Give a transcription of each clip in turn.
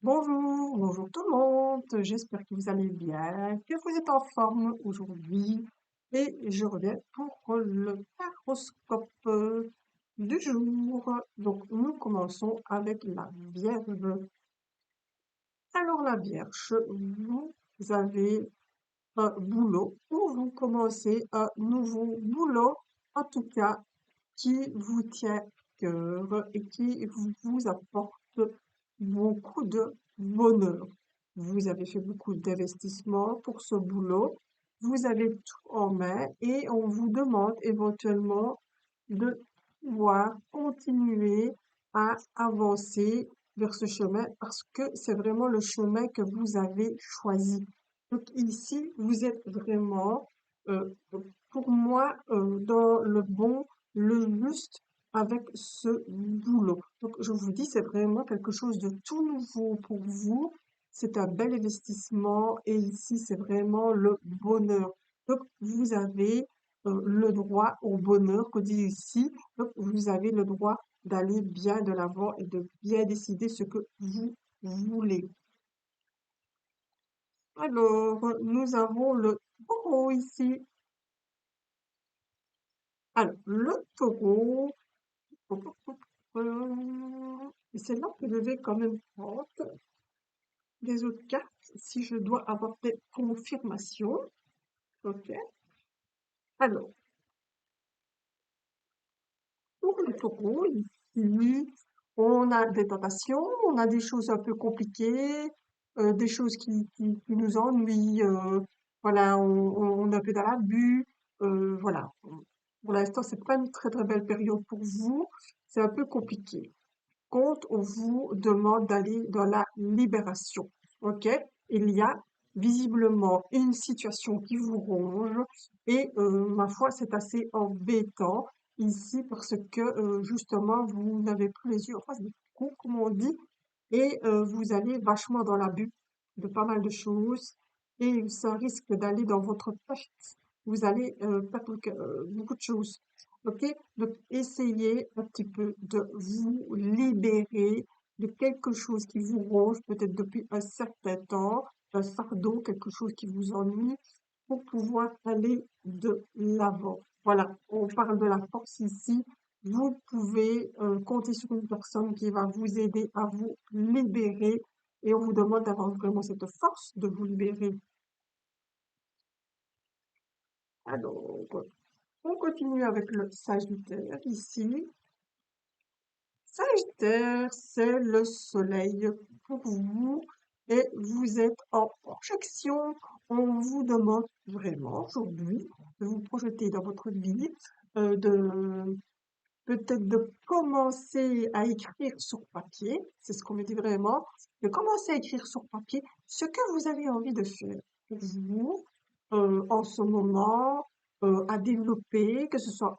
Bonjour, bonjour tout le monde, j'espère que vous allez bien, que vous êtes en forme aujourd'hui et je reviens pour le horoscope du jour. Donc nous commençons avec la Vierge. Alors la Vierge, vous avez un boulot ou vous commencez un nouveau boulot, en tout cas qui vous tient à cœur et qui vous apporte beaucoup de bonheur. Vous avez fait beaucoup d'investissements pour ce boulot, vous avez tout en main et on vous demande éventuellement de pouvoir continuer à avancer vers ce chemin parce que c'est vraiment le chemin que vous avez choisi. Donc ici, vous êtes vraiment, euh, pour moi, dans le juste avec ce boulot. Donc je vous dis, c'est vraiment quelque chose de tout nouveau pour vous. C'est un bel investissement et ici, c'est vraiment le bonheur. Donc vous avez le droit au bonheur qu'on dit ici. Donc vous avez le droit d'aller bien de l'avant et de bien décider ce que vous voulez. Alors, nous avons le taureau ici. Alors, le taureau, et c'est là que je vais quand même prendre des autres cartes si je dois avoir des confirmations. Ok. Alors, pour le taureau, ici, on a des tentations, on a des choses un peu compliquées, des choses qui nous ennuient. Voilà, on est un peu dans l'abus. Voilà. Pour l'instant, c'est pas une très très belle période pour vous. C'est un peu compliqué. Quand on vous demande d'aller dans la libération. Ok? Il y a visiblement une situation qui vous ronge et ma foi, c'est assez embêtant ici parce que justement, vous n'avez plus les yeux en face des trous, comme on dit, et vous allez vachement dans l'abus de pas mal de choses et ça risque d'aller dans votre tête. Vous allez perdre beaucoup de choses. Ok? Donc, essayez un petit peu de vous libérer de quelque chose qui vous ronge, peut-être depuis un certain temps, un fardeau, quelque chose qui vous ennuie, pour pouvoir aller de l'avant. Voilà, on parle de la force ici. Vous pouvez compter sur une personne qui va vous aider à vous libérer et on vous demande d'avoir vraiment cette force de vous libérer. Alors, on continue avec le Sagittaire ici. Sagittaire, c'est le soleil pour vous et vous êtes en projection. On vous demande vraiment aujourd'hui de vous projeter dans votre vie, de peut-être de commencer à écrire sur papier, c'est ce qu'on me dit vraiment, de commencer à écrire sur papier ce que vous avez envie de faire pour vous en ce moment, à développer, que ce soit,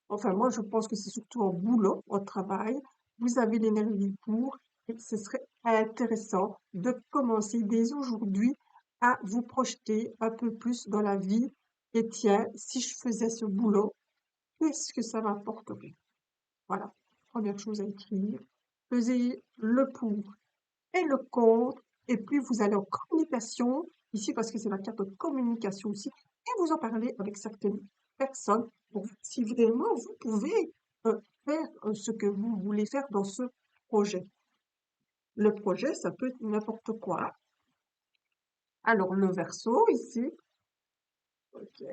enfin moi je pense que c'est surtout en boulot, au travail, vous avez l'énergie pour, et ce serait intéressant de commencer dès aujourd'hui à vous projeter un peu plus dans la vie. Et tiens, si je faisais ce boulot, qu'est-ce que ça m'apporterait? Voilà, première chose à écrire. Pesez le pour et le contre, et puis vous allez en communication, ici parce que c'est la carte de communication aussi, et vous en parlez avec certaines personnes pour voir si vraiment vous pouvez faire ce que vous voulez faire dans ce projet. Le projet, ça peut être n'importe quoi. Alors, le verso ici, ok,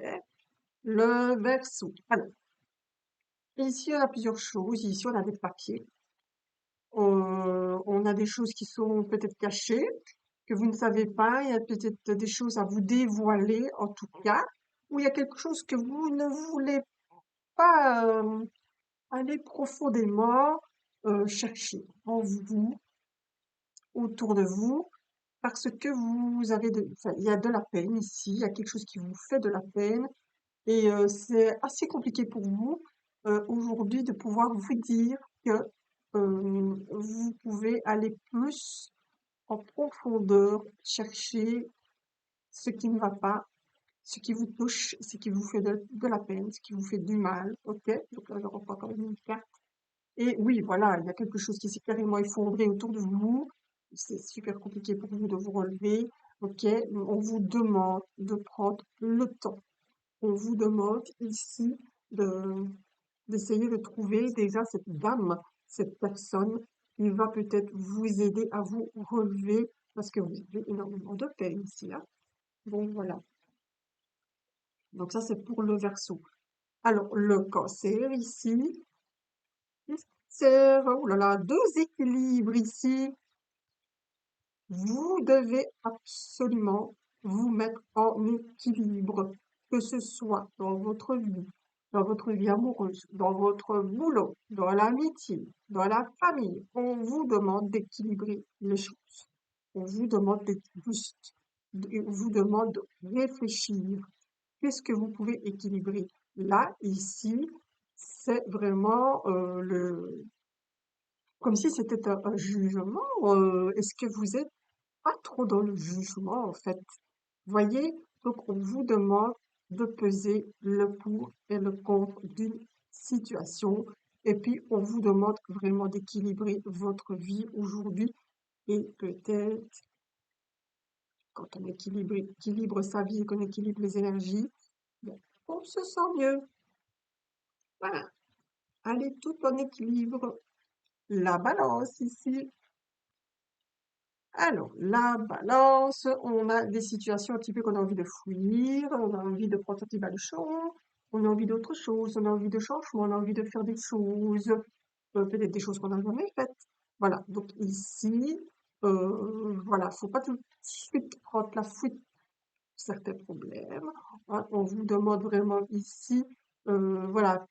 le verso. Alors, ici, on a plusieurs choses. Ici, on a des papiers. On a des choses qui sont peut-être cachées, que vous ne savez pas. Il y a peut-être des choses à vous dévoiler, en tout cas, ou il y a quelque chose que vous ne voulez pas aller profondément chercher en vous, autour de vous, parce que vous avez enfin, il y a de la peine ici, il y a quelque chose qui vous fait de la peine, et c'est assez compliqué pour vous aujourd'hui de pouvoir vous dire que vous pouvez aller plus en profondeur, chercher ce qui ne va pas, ce qui vous touche, ce qui vous fait de la peine, ce qui vous fait du mal, ok? Donc là, je reprends quand même une carte. Et oui, voilà, il y a quelque chose qui s'est carrément effondré autour de vous. c'est super compliqué pour vous de vous relever, ok? On vous demande de prendre le temps. On vous demande ici de d'essayer de trouver déjà cette dame, cette personne qui va peut-être vous aider à vous relever parce que vous avez énormément de peine ici, hein. Bon, voilà. Donc ça, c'est pour le Verseau. Alors, le Cancer ici, c'est, oh là là, deux équilibres ici. Vous devez absolument vous mettre en équilibre, que ce soit dans votre vie amoureuse, dans votre boulot, dans l'amitié, dans la famille. On vous demande d'équilibrer les choses. On vous demande d'être juste. On vous demande de réfléchir. Qu'est-ce que vous pouvez équilibrer? Là, ici, c'est vraiment comme si c'était un jugement. Est-ce que vous êtes pas trop dans le jugement, en fait. Voyez, donc on vous demande de peser le pour et le contre d'une situation. Et puis, on vous demande vraiment d'équilibrer votre vie aujourd'hui. Et peut-être, quand on équilibre sa vie et qu'on équilibre les énergies, bon, on se sent mieux. Voilà. Allez, tout en équilibre. La balance ici. Alors, la balance, on a des situations un petit peu qu'on a envie de fuir, on a envie de prendre un petit bain de chaud, on a envie d'autre chose, on a envie de changement, on a envie de faire des choses, peut-être des choses qu'on n'a jamais faites. Voilà, donc ici, voilà, faut pas tout de suite prendre la fuite sur certains problèmes, hein. On vous demande vraiment ici, voilà,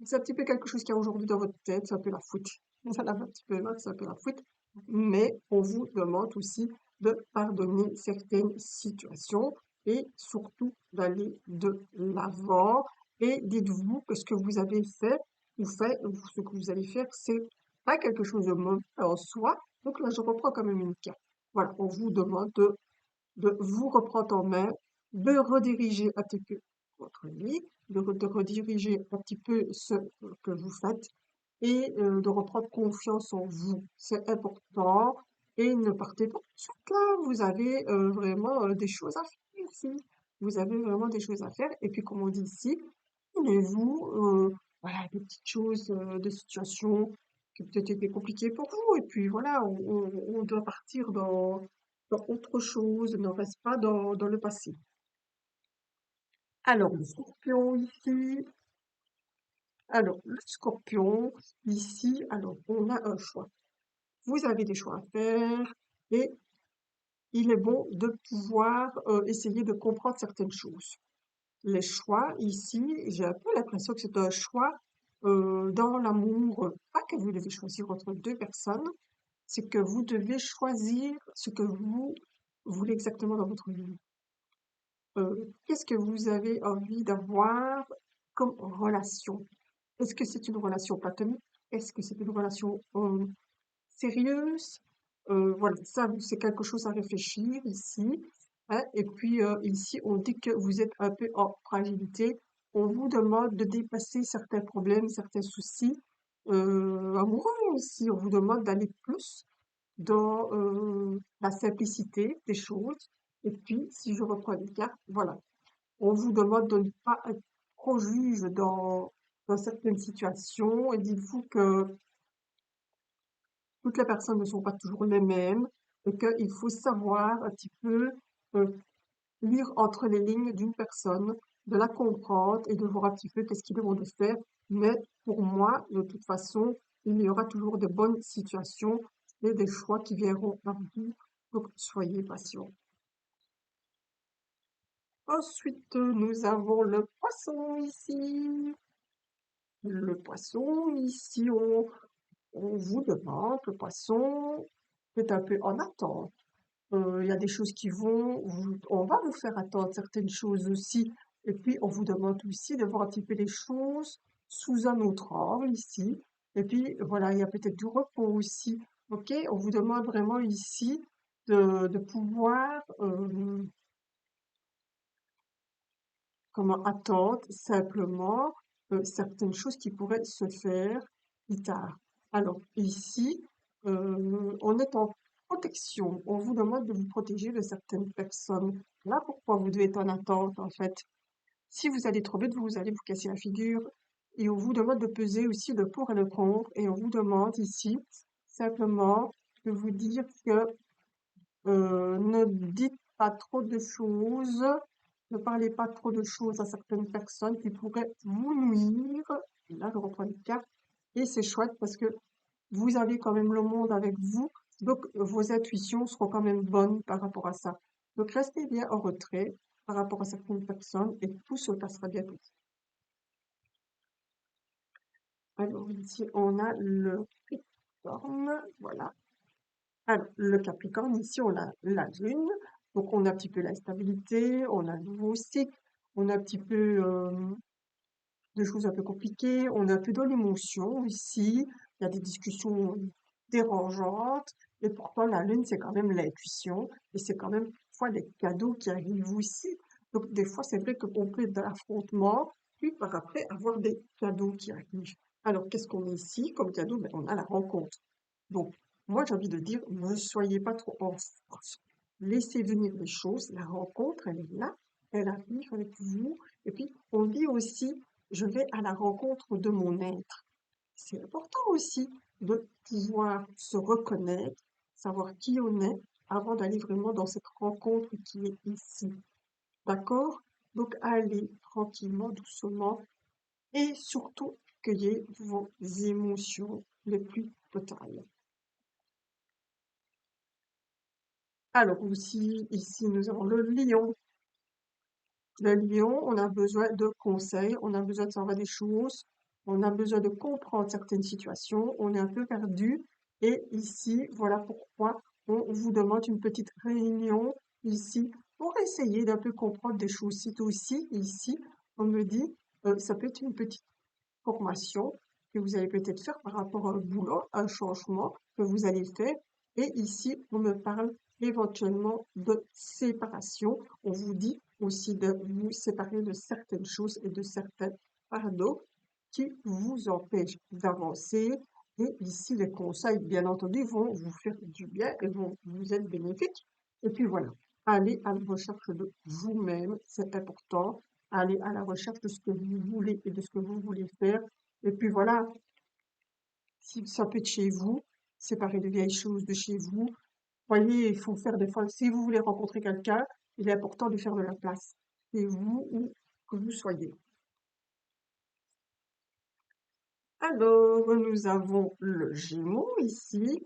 c'est un petit peu quelque chose qu'il y a aujourd'hui dans votre tête, c'est un peu la fuite. Ça l'a un petit peu mal, c'est un peu la fuite. Mais on vous demande aussi de pardonner certaines situations et surtout d'aller de l'avant. Et dites-vous que ce que vous avez fait ou ce que vous allez faire, c'est pas quelque chose de mauvais en soi. Donc là, je reprends quand même une carte. Voilà, on vous demande de vous reprendre en main, de rediriger un petit peu votre vie, de rediriger un petit peu ce que vous faites et de reprendre confiance en vous. C'est important et ne partez pas sur là. Vous avez vraiment des choses à faire ici. Vous avez vraiment des choses à faire. Et puis, comme on dit ici, prenez-vous voilà, des petites choses de situation qui peut-être étaient compliquées pour vous. Et puis voilà, on doit partir dans autre chose, ne reste pas dans le passé. Alors, le scorpion ici. Alors, le scorpion ici, alors, on a un choix. Vous avez des choix à faire et il est bon de pouvoir essayer de comprendre certaines choses. Les choix ici, j'ai un peu l'impression que c'est un choix dans l'amour, pas que vous devez choisir entre deux personnes, c'est que vous devez choisir ce que vous voulez exactement dans votre vie. Qu'est-ce que vous avez envie d'avoir comme relation? Est-ce que c'est une relation platonique? Est-ce que c'est une relation sérieuse? Voilà, ça, c'est quelque chose à réfléchir ici, hein. Et puis ici, on dit que vous êtes un peu en fragilité. On vous demande de dépasser certains problèmes, certains soucis amoureux aussi. On vous demande d'aller plus dans la simplicité des choses. Et puis, si je reprends les cartes, voilà, on vous demande de ne pas être trop juge dans certaines situations et dites-vous que toutes les personnes ne sont pas toujours les mêmes et qu'il faut savoir un petit peu euh, lire entre les lignes d'une personne, de la comprendre et de voir un petit peu qu'est-ce qu'ils demandent de faire. Mais pour moi, de toute façon, il y aura toujours de bonnes situations et des choix qui viendront à vous. Donc, soyez patient. Ensuite, nous avons le poisson ici. Le poisson, ici, on vous demande, le poisson est un peu en attente. Il y a des choses qui on va vous faire attendre certaines choses aussi. Et puis, on vous demande aussi de voir un petit peu les choses sous un autre angle ici. Et puis, voilà, il y a peut-être du repos aussi. OK? On vous demande vraiment ici de pouvoir, comment attendre simplement certaines choses qui pourraient se faire plus tard. Alors ici, on est en protection. On vous demande de vous protéger de certaines personnes. Là, pourquoi vous devez être en attente, en fait. Si vous allez trop vite, vous allez vous casser la figure. Et on vous demande de peser aussi le pour et le contre. Et on vous demande ici simplement de vous dire que ne dites pas trop de choses, ne parlez pas trop de choses à certaines personnes qui pourraient vous nuire. Et là, je reprends une carte. Et c'est chouette parce que vous avez quand même le monde avec vous, donc vos intuitions seront quand même bonnes par rapport à ça. Donc restez bien en retrait par rapport à certaines personnes et tout se passera bien pour vous. Alors ici, on a le Capricorne, voilà. Alors, le Capricorne, ici, on a la Lune, donc on a un petit peu la stabilité, on a un nouveau cycle, on a un petit peu de choses un peu compliquées, on est un peu dans l'émotion ici, il y a des discussions dérangeantes, et pourtant la lune, c'est quand même l'intuition, et c'est quand même parfois des cadeaux qui arrivent aussi. Donc des fois, c'est vrai qu'on peut être dans l'affrontement, puis par après avoir des cadeaux qui arrivent. Alors qu'est-ce qu'on a ici comme cadeau? Ben, on a la rencontre. Donc moi, j'ai envie de dire, ne soyez pas trop en force. Laissez venir les choses, la rencontre, elle est là, elle arrive avec vous, et puis on dit aussi je vais à la rencontre de mon être. C'est important aussi de pouvoir se reconnaître, savoir qui on est, avant d'aller vraiment dans cette rencontre qui est ici. D'accord? Donc allez tranquillement, doucement, et surtout cueillez vos émotions les plus totales. Alors aussi, ici, nous avons le lion. Le lion, on a besoin de conseils, on a besoin de savoir des choses, on a besoin de comprendre certaines situations, on est un peu perdu. Et ici, voilà pourquoi on vous demande une petite réunion ici pour essayer d'un peu comprendre des choses. C'est aussi ici, on me dit, ça peut être une petite formation que vous allez peut-être faire par rapport à un boulot, un changement que vous allez faire. Et ici, on me parle éventuellement de séparation. On vous dit aussi de vous séparer de certaines choses et de certains fardeaux qui vous empêchent d'avancer. Et ici, les conseils, bien entendu, vont vous faire du bien et vont vous être bénéfiques. Et puis voilà, allez à la recherche de vous-même, c'est important. Allez à la recherche de ce que vous voulez et de ce que vous voulez faire. Et puis voilà, si ça peut être chez vous, séparer de vieilles choses de chez vous. Voyez, il faut faire des fois, si vous voulez rencontrer quelqu'un, il est important de faire de la place. Et vous, où que vous soyez. Alors, nous avons le Gémeaux ici.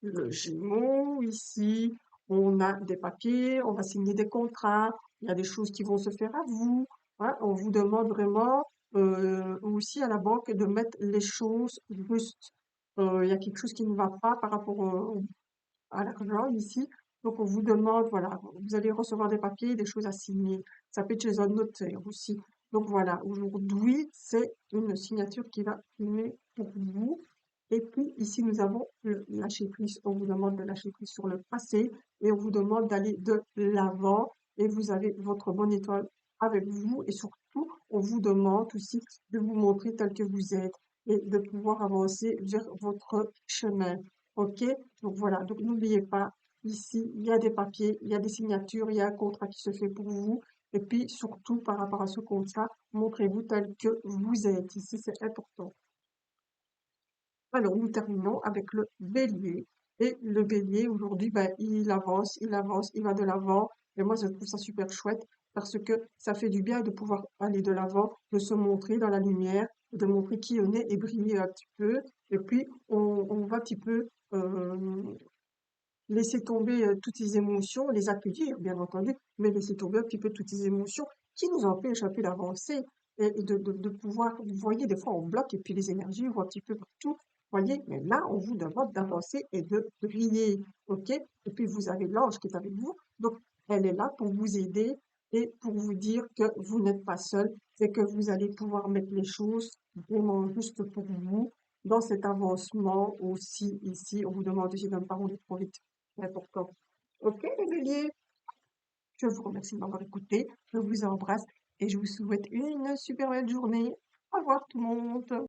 Le Gémeaux ici, on a des papiers, on va signer des contrats, il y a des choses qui vont se faire à vous. Hein, on vous demande vraiment aussi à la banque de mettre les choses justes. Il y a quelque chose qui ne va pas par rapport à l'argent ici. Donc, on vous demande, voilà, vous allez recevoir des papiers, des choses à signer. Ça peut être chez un notaire aussi. Donc, voilà, aujourd'hui, c'est une signature qui va primer pour vous. Et puis, ici, nous avons le lâcher prise. On vous demande de lâcher prise sur le passé et on vous demande d'aller de l'avant. Et vous avez votre bonne étoile avec vous. Et surtout, on vous demande aussi de vous montrer tel que vous êtes et de pouvoir avancer vers votre chemin. OK? Donc voilà, donc n'oubliez pas, ici, il y a des papiers, il y a des signatures, il y a un contrat qui se fait pour vous. Et puis surtout, par rapport à ce contrat, montrez-vous tel que vous êtes. Ici, c'est important. Alors, nous terminons avec le bélier. Et le bélier, aujourd'hui, ben, il avance, il avance, il va de l'avant. Et moi, je trouve ça super chouette parce que ça fait du bien de pouvoir aller de l'avant, de se montrer dans la lumière, de montrer qui on est et briller un petit peu. Et puis, on va un petit peu laisser tomber toutes ces émotions, les accueillir, bien entendu, mais laisser tomber un petit peu toutes ces émotions qui nous empêchent un peu d'avancer et de pouvoir, vous voyez, des fois on bloque et puis les énergies vont un petit peu partout, voyez, mais là on vous demande d'avancer et de briller, ok? Et puis vous avez l'ange qui est avec vous, donc elle est là pour vous aider et pour vous dire que vous n'êtes pas seul et que vous allez pouvoir mettre les choses vraiment juste pour vous dans cet avancement aussi ici. On vous demande aussi de ne pas rouler trop vite. C'est important. Ok, les béliers, je vous remercie de m'avoir écouté. Je vous embrasse et je vous souhaite une super belle journée. Au revoir tout le monde.